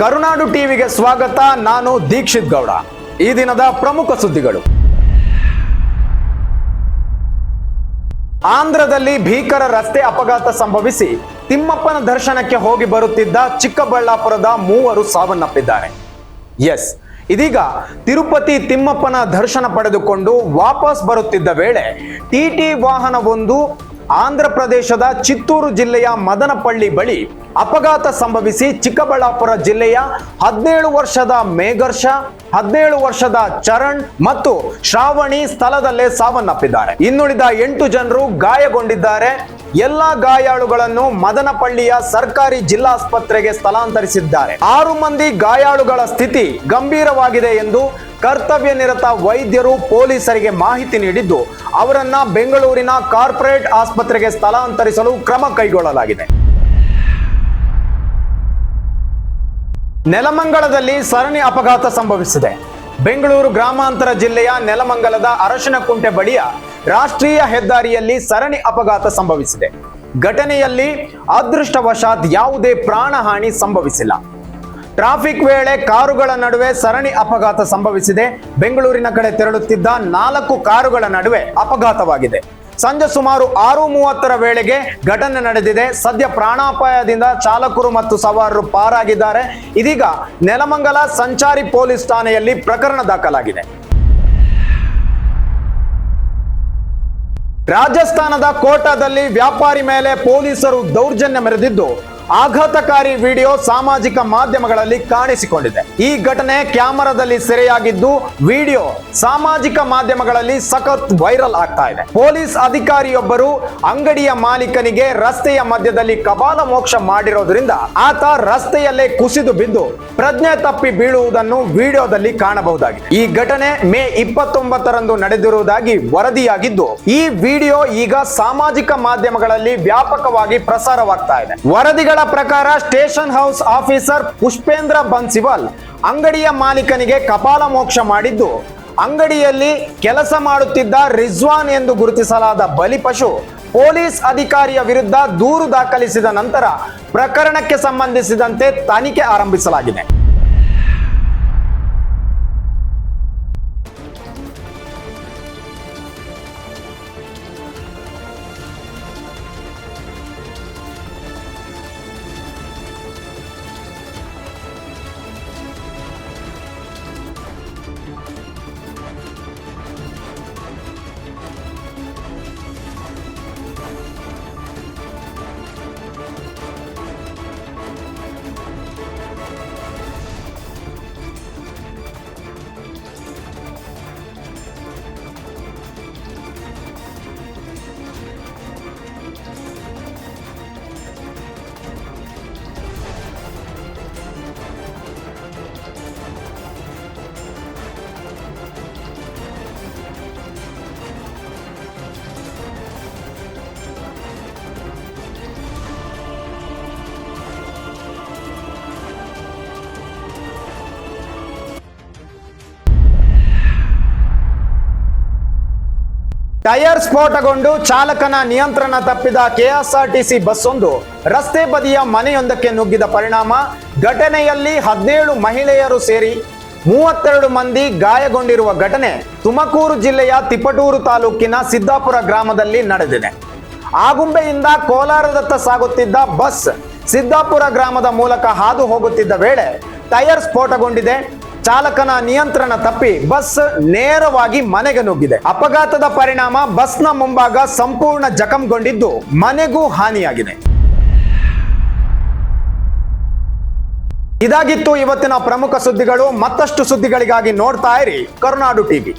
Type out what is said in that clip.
ಕರುನಾಡು ಟಿವಿಗೆ ಸ್ವಾಗತ. ನಾನು ದೀಕ್ಷಿತ್ ಗೌಡ. ಈ ದಿನದ ಪ್ರಮುಖ ಸುದ್ದಿಗಳು. ಆಂಧ್ರದಲ್ಲಿ ಭೀಕರ ರಸ್ತೆ ಅಪಘಾತ ಸಂಭವಿಸಿ ತಿಮ್ಮಪ್ಪನ ದರ್ಶನಕ್ಕೆ ಹೋಗಿ ಬರುತ್ತಿದ್ದ ಚಿಕ್ಕಬಳ್ಳಾಪುರದ 3 ಸಾವನ್ನಪ್ಪಿದ್ದಾರೆ. ಎಸ್, ಇದೀಗ ತಿರುಪತಿ ತಿಮ್ಮಪ್ಪನ ದರ್ಶನ ಪಡೆದುಕೊಂಡು ವಾಪಸ್ ಬರುತ್ತಿದ್ದ ವೇಳೆ ಟಿಟಿ ವಾಹನವೊಂದು ಆಂಧ್ರ ಪ್ರದೇಶದ ಚಿತ್ತೂರು ಜಿಲ್ಲೆಯ ಮದನಪಳ್ಳಿ ಬಳಿ ಅಪಘಾತ ಸಂಭವಿಸಿ ಚಿಕ್ಕಬಳ್ಳಾಪುರ ಜಿಲ್ಲೆಯ 17 ವರ್ಷದ ಮೇಘರ್ಷ, 17 ವರ್ಷದ ಚರಣ್ ಮತ್ತು ಶ್ರಾವಣಿ ಸ್ಥಳದಲ್ಲೇ ಸಾವನ್ನಪ್ಪಿದ್ದಾರೆ. ಇನ್ನುಳಿದ 8 ಜನರು ಗಾಯಗೊಂಡಿದ್ದಾರೆ. ಎಲ್ಲಾ ಗಾಯಾಳುಗಳನ್ನು ಮದನಪಳ್ಳಿಯ ಸರ್ಕಾರಿ ಜಿಲ್ಲಾಸ್ಪತ್ರೆಗೆ ಸ್ಥಳಾಂತರಿಸಿದ್ದಾರೆ. 6 ಮಂದಿ ಗಾಯಾಳುಗಳ ಸ್ಥಿತಿ ಗಂಭೀರವಾಗಿದೆ ಎಂದು ಕರ್ತವ್ಯ ನಿರತ ವೈದ್ಯರು ಪೊಲೀಸರಿಗೆ ಮಾಹಿತಿ ನೀಡಿದ್ದು, ಅವರನ್ನ ಬೆಂಗಳೂರಿನ ಕಾರ್ಪೊರೇಟ್ ಆಸ್ಪತ್ರೆಗೆ ಸ್ಥಳಾಂತರಿಸಲು ಕ್ರಮ ಕೈಗೊಳ್ಳಲಾಗಿದೆ. ನೆಲಮಂಗಲದಲ್ಲಿ ಸರಣಿ ಅಪಘಾತ ಸಂಭವಿಸಿದೆ. ಬೆಂಗಳೂರು ಗ್ರಾಮಾಂತರ ಜಿಲ್ಲೆಯ ನೆಲಮಂಗಲದ ಅರಶಿನಕುಂಟೆ ಬಳಿಯ ರಾಷ್ಟ್ರೀಯ ಹೆದ್ದಾರಿಯಲ್ಲಿ ಸರಣಿ ಅಪಘಾತ ಸಂಭವಿಸಿದೆ. ಘಟನೆಯಲ್ಲಿ ಅದೃಷ್ಟವಶಾತ್ ಯಾವುದೇ ಪ್ರಾಣಹಾನಿ ಸಂಭವಿಸಿಲ್ಲ. ಟ್ರಾಫಿಕ್ ವೇಳೆ ಕಾರುಗಳ ನಡುವೆ ಸರಣಿ ಅಪಘಾತ ಸಂಭವಿಸಿದೆ. ಬೆಂಗಳೂರಿನ ಕಡೆ ತೆರಳುತ್ತಿದ್ದ 4 ಕಾರುಗಳ ನಡುವೆ ಅಪಘಾತವಾಗಿದೆ. ಸಂಜೆ ಸುಮಾರು 6:30 ವೇಳೆಗೆ ಘಟನೆ ನಡೆದಿದೆ. ಸದ್ಯ ಪ್ರಾಣಾಪಾಯದಿಂದ ಚಾಲಕರು ಮತ್ತು ಸವಾರರು ಪಾರಾಗಿದ್ದಾರೆ. ಇದೀಗ ನೆಲಮಂಗಲ ಸಂಚಾರಿ ಪೊಲೀಸ್ ಠಾಣೆಯಲ್ಲಿ ಪ್ರಕರಣ ದಾಖಲಾಗಿದೆ. ರಾಜಸ್ಥಾನದ ಕೋಟಾದಲ್ಲಿ ವ್ಯಾಪಾರಿ ಮೇಲೆ ಪೊಲೀಸರು ದೌರ್ಜನ್ಯ ಮೆರೆದಿದ್ದು, ಆಘಾತಕಾರಿ ವಿಡಿಯೋ ಸಾಮಾಜಿಕ ಮಾಧ್ಯಮಗಳಲ್ಲಿ ಕಾಣಿಸಿಕೊಂಡಿದೆ. ಈ ಘಟನೆ ಕ್ಯಾಮೆರಾದಲ್ಲಿ ಸೆರೆಯಾಗಿದ್ದು, ವಿಡಿಯೋ ಸಾಮಾಜಿಕ ಮಾಧ್ಯಮಗಳಲ್ಲಿ ಸಖತ್ ವೈರಲ್ ಆಗ್ತಾ ಇದೆ. ಪೊಲೀಸ್ ಅಧಿಕಾರಿಯೊಬ್ಬರು ಅಂಗಡಿಯ ಮಾಲೀಕನಿಗೆ ರಸ್ತೆಯ ಮಧ್ಯದಲ್ಲಿ ಕಪಾಲ ಮೋಕ್ಷ ಮಾಡಿರೋದ್ರಿಂದ ಆತ ರಸ್ತೆಯಲ್ಲೇ ಕುಸಿದು ಬಿದ್ದು ಪ್ರಜ್ಞೆ ತಪ್ಪಿ ಬೀಳುವುದನ್ನು ವಿಡಿಯೋದಲ್ಲಿ ಕಾಣಬಹುದಾಗಿದೆ. ಈ ಘಟನೆ ಮೇ 29ರಂದು ನಡೆದಿರುವುದಾಗಿ ವರದಿಯಾಗಿದ್ದು, ಈ ವಿಡಿಯೋ ಈಗ ಸಾಮಾಜಿಕ ಮಾಧ್ಯಮಗಳಲ್ಲಿ ವ್ಯಾಪಕವಾಗಿ ಪ್ರಸಾರವಾಗ್ತಾ ಇದೆ. ವರದಿಗಳ ಪ್ರಕಾರ ಸ್ಟೇಷನ್ ಹೌಸ್ ಆಫೀಸರ್ ಪುಷ್ಪೇಂದ್ರ ಬನ್ಸಿವಾಲ್ ಅಂಗಡಿಯ ಮಾಲೀಕನಿಗೆ ಕಪಾಲ ಮೋಕ್ಷ ಮಾಡಿದ್ದು, ಅಂಗಡಿಯಲ್ಲಿ ಕೆಲಸ ಮಾಡುತ್ತಿದ್ದ ರಿಜ್ವಾನ್ ಎಂದು ಗುರುತಿಸಲಾದ ಬಲಿಪಶು ಪೊಲೀಸ್ ಅಧಿಕಾರಿಯ ವಿರುದ್ಧ ದೂರು ದಾಖಲಿಸಿದ ನಂತರ ಪ್ರಕರಣಕ್ಕೆ ಸಂಬಂಧಿಸಿದಂತೆ ತನಿಖೆ ಆರಂಭಿಸಲಾಗಿದೆ. ಟೈರ್ ಸ್ಫೋಟಗೊಂಡು ಚಾಲಕನ ನಿಯಂತ್ರಣ ತಪ್ಪಿದ ಕೆಎಸ್ಆರ್ಟಿಸಿ ಬಸ್ಸೊಂದು ರಸ್ತೆ ಬದಿಯ ಮನೆಯೊಂದಕ್ಕೆ ನುಗ್ಗಿದ ಪರಿಣಾಮ ಘಟನೆಯಲ್ಲಿ 17 ಮಹಿಳೆಯರು ಸೇರಿ 32 ಮಂದಿ ಗಾಯಗೊಂಡಿರುವ ಘಟನೆ ತುಮಕೂರು ಜಿಲ್ಲೆಯ ತಿಪಟೂರು ತಾಲೂಕಿನ ಸಿದ್ದಾಪುರ ಗ್ರಾಮದಲ್ಲಿ ನಡೆದಿದೆ. ಆಗುಂಬೆಯಿಂದ ಕೋಲಾರದತ್ತ ಸಾಗುತ್ತಿದ್ದ ಬಸ್ ಸಿದ್ದಾಪುರ ಗ್ರಾಮದ ಮೂಲಕ ಹಾದು ಹೋಗುತ್ತಿದ್ದ ವೇಳೆ ಟೈರ್ ಸ್ಫೋಟಗೊಂಡಿದೆ. ಚಾಲಕನ ನಿಯಂತ್ರಣ ತಪ್ಪಿ ಬಸ್ ನೇರವಾಗಿ ಮನೆಗೆ ನುಗ್ಗಿದೆ. ಅಪಘಾತದ ಪರಿಣಾಮ ಬಸ್ನ ಮುಂಭಾಗ ಸಂಪೂರ್ಣ ಜಖಂಗೊಂಡಿದ್ದು, ಮನೆಗೂ ಹಾನಿಯಾಗಿದೆ. ಇದಾಗಿತ್ತು ಇವತ್ತಿನ ಪ್ರಮುಖ ಸುದ್ದಿಗಳು. ಮತ್ತಷ್ಟು ಸುದ್ದಿಗಳಿಗಾಗಿ ನೋಡ್ತಾ ಇರಿ ಕರುನಾಡು ಟಿವಿ.